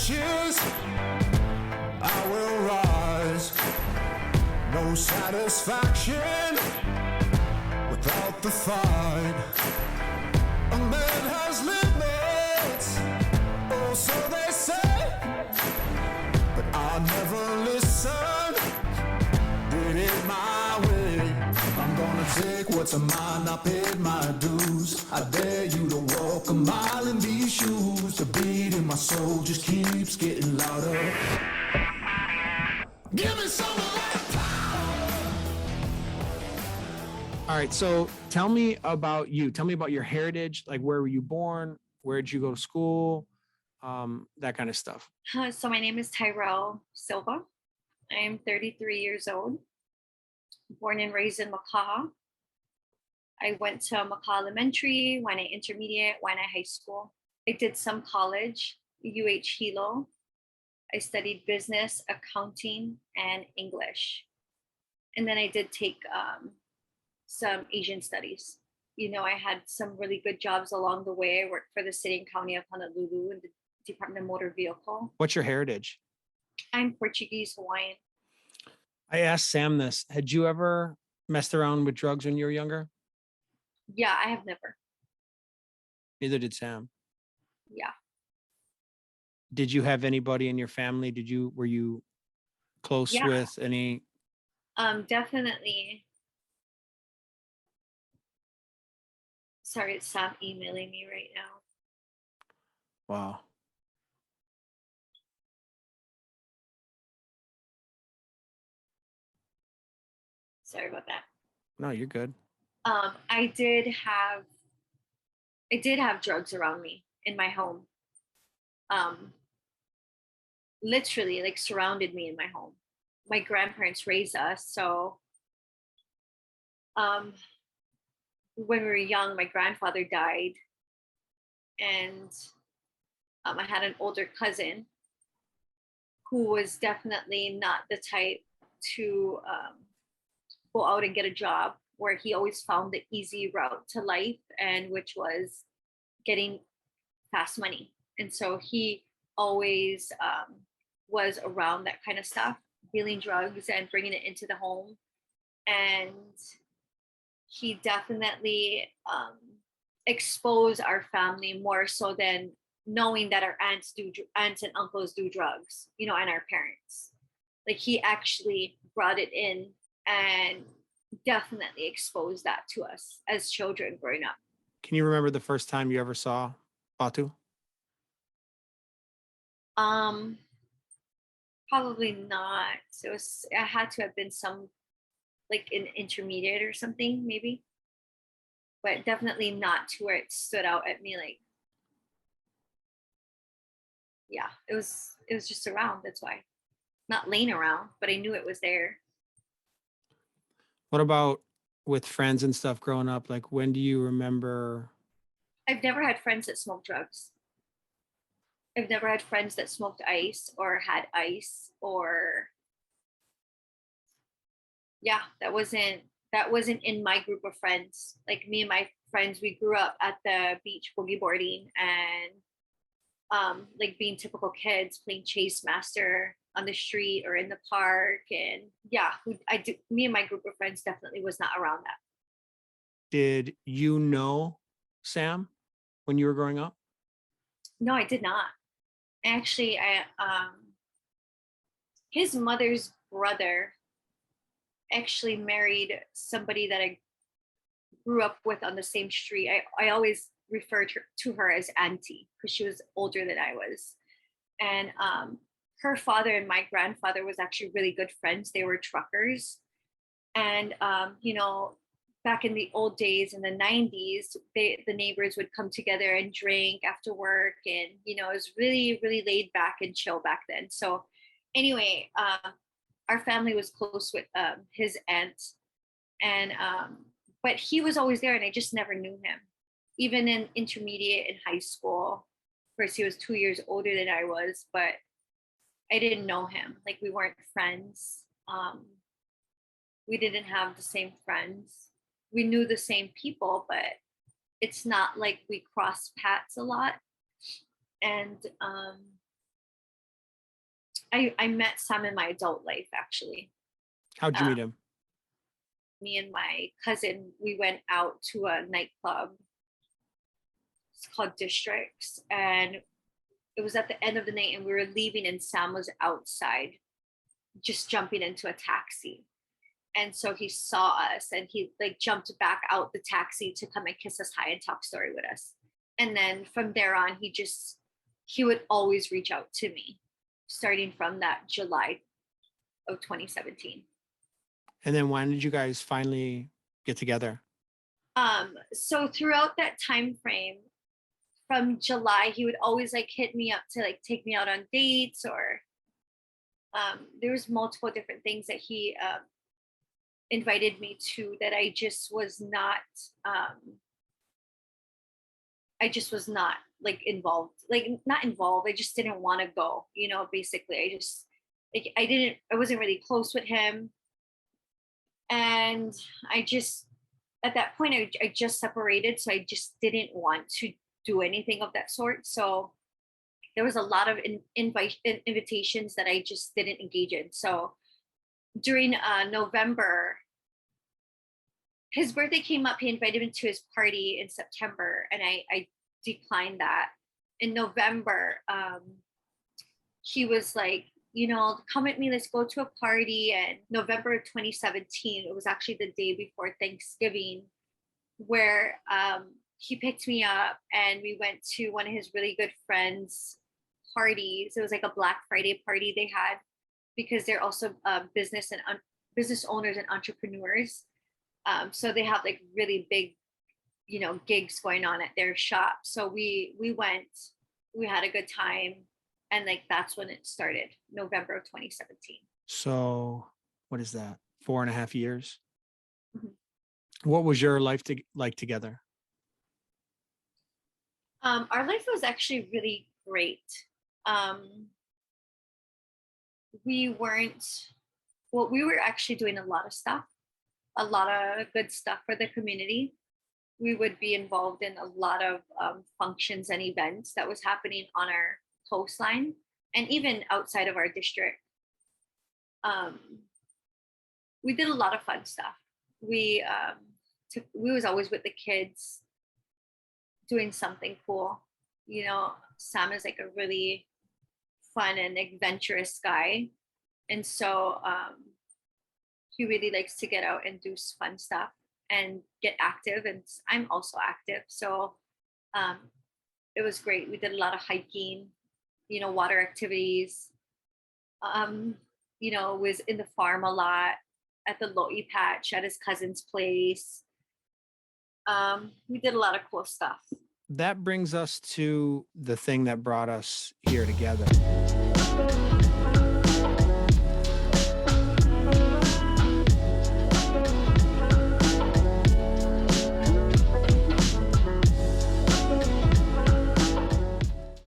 ashes, I will rise. No satisfaction without the fight. A man has limits, oh, so they say, but I never listen. Did it my way. I'm gonna take what's mine. I paid my dues. I dare you to walk a mile in these shoes. The beat in my soul just keeps getting louder. Give me some of that power. All right, so tell me about you. Tell me about your heritage. Like, where were you born? Where did you go to school? That kind of stuff. So my name is Tyrell Silva. I am 33 years old, born and raised in Makaha. I went to Makaha Elementary, Waianae Intermediate, Waianae High School. I did some college, UH Hilo. I studied business, accounting, and English. And then I did take some Asian studies. You know, I had some really good jobs along the way. I worked for the City and County of Honolulu in the Department of Motor Vehicle. What's your heritage? I'm Portuguese Hawaiian. I asked Sam this. Had you ever messed around with drugs when you were younger? Yeah, I have never. Neither did Sam. Yeah. Did you have anybody in your family? Were you close with any? Definitely. Sorry, it's Sam emailing me right now. Wow. Sorry about that. No, you're good. I did have drugs around me in my home. Literally like surrounded me in my home. My grandparents raised us, so when we were young, my grandfather died, and I had an older cousin who was definitely not the type to go out and get a job, where he always found the easy route to life, and which was getting fast money. And so he always was around that kind of stuff, dealing drugs and bringing it into the home. And he definitely exposed our family more so than knowing that our aunts and uncles do drugs, you know, and our parents. Like, he actually brought it in and definitely exposed that to us as children growing up. Can you remember the first time you ever saw Batu? Probably not. It had to have been some, like, an intermediate or something, maybe, but definitely not to where it stood out at me. Like, yeah, it was just around. That's why, not laying around, but I knew it was there. What about with friends and stuff growing up? Like, when do you remember? I've never had friends that smoked drugs. I've never had friends that smoked ice or had ice, or that wasn't in my group of friends. Like, me and my friends, we grew up at the beach boogie boarding and like being typical kids, playing Chase Master on the street or in the park. And me and my group of friends definitely was not around that. Did you know Sam when you were growing up? No, I did not. Actually, his mother's brother actually married somebody that I grew up with on the same street. I always referred to her as Auntie because she was older than I was. And her father and my grandfather was actually really good friends. They were truckers. And, you know, back in the old days in the 90s, the neighbors would come together and drink after work. And, you know, it was really, really laid back and chill back then. So anyway, our family was close with his aunt. And, but he was always there and I just never knew him. Even in intermediate and high school, of course, he was 2 years older than I was, but I didn't know him. Like, we weren't friends. We didn't have the same friends. We knew the same people, but it's not like we crossed paths a lot. And I met Sam in my adult life, actually. How'd you meet him? Me and my cousin, we went out to a nightclub. It's called Districts. And it was at the end of the night and we were leaving and Sam was outside just jumping into a taxi. And so he saw us and he like jumped back out the taxi to come and kiss us high and talk story with us. And then from there on, he would always reach out to me starting from that July of 2017. And then when did you guys finally get together? So throughout that time frame, from July, he would always like hit me up to like take me out on dates, or there was multiple different things that he invited me to that I just was not like involved, like not involved. I just didn't want to go, basically. I wasn't really close with him. And at that point, I just separated. So I just didn't want to do anything of that sort. So there was a lot of invitations that I just didn't engage in. So during November, his birthday came up. He invited me to his party in September, and I declined that. In November, he was like, come with me, let's go to a party. And November of 2017, it was actually the day before Thanksgiving, where he picked me up and we went to one of his really good friends' parties. It was like a Black Friday party they had, because they're also business owners and entrepreneurs. So they have like really big, gigs going on at their shop. So we went, we had a good time. And like, that's when it started, November of 2017. So what is that? 4.5 years? Mm-hmm. What was your life like together? Our life was actually really great. We were actually doing a lot of stuff, a lot of good stuff for the community. We would be involved in a lot of functions and events that was happening on our coastline and even outside of our district. We did a lot of fun stuff. We was always with the kids doing something cool. Sam is like a really fun and adventurous guy. And so he really likes to get out and do fun stuff and get active. And I'm also active. So it was great. We did a lot of hiking, water activities. Was in the farm a lot, at the Lo'i patch, at his cousin's place. We did a lot of cool stuff. That brings us to the thing that brought us here together.